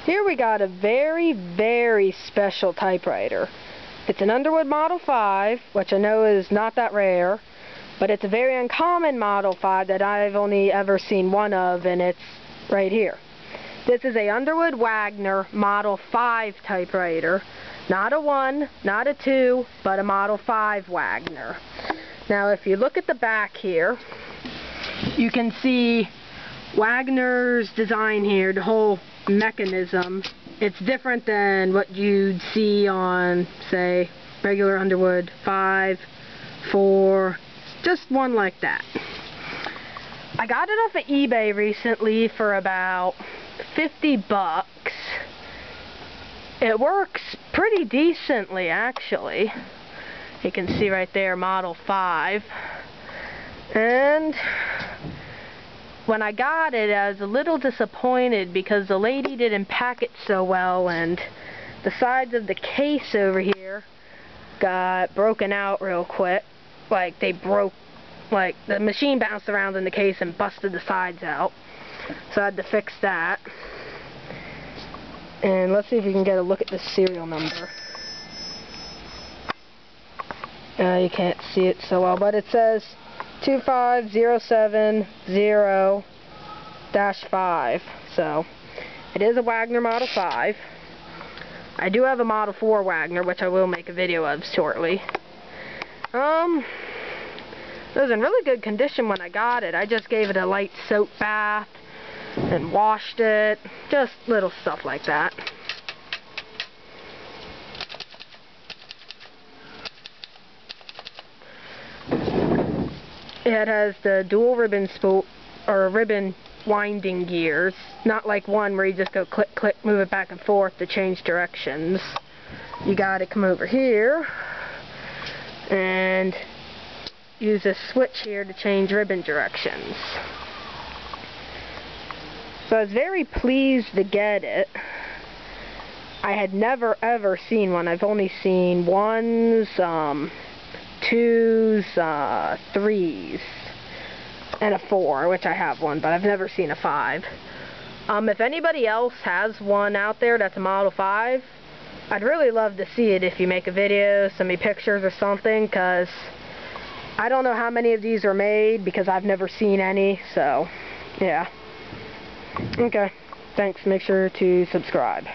Here we got a very, very special typewriter. It's an Underwood Model 5, which I know is not that rare, but it's a very uncommon Model 5 that I've only ever seen one of, and it's right here. This is a Underwood Wagner Model 5 typewriter. Not a 1, not a 2, but a Model 5 Wagner. Now if you look at the back here, you can see Wagner's design here, the whole mechanism. It's different than what you'd see on, say, regular Underwood 5, 4, just one like that. I got it off of eBay recently for about 50 bucks. It works pretty decently, actually. You can see right there, Model 5. And when I got it, I was a little disappointed because the lady didn't pack it so well, and the sides of the case over here got broken out real quick. Like they broke, like the machine bounced around in the case and busted the sides out. So I had to fix that. And let's see if you can get a look at the serial number. You can't see it so well, but it says 25070-5. So it is a Wagner Model 5. I do have a Model 4 Wagner, which I will make a video of shortly. It was in really good condition when I got it. I just gave it a light soap bath and washed it. Just little stuff like that. It has the dual ribbon spool or ribbon winding gears, not like one where you just go click click, move it back and forth to change directions. You gotta come over here and use a switch here to change ribbon directions. So I was very pleased to get it. I had never ever seen one. I've only seen 1s, 2s, 3s, and a 4, which I have one, but I've never seen a 5. If anybody else has one out there that's a Model 5, I'd really love to see it if you make a video, send me pictures or something, because I don't know how many of these are made because I've never seen any, so yeah. Okay, thanks. Make sure to subscribe.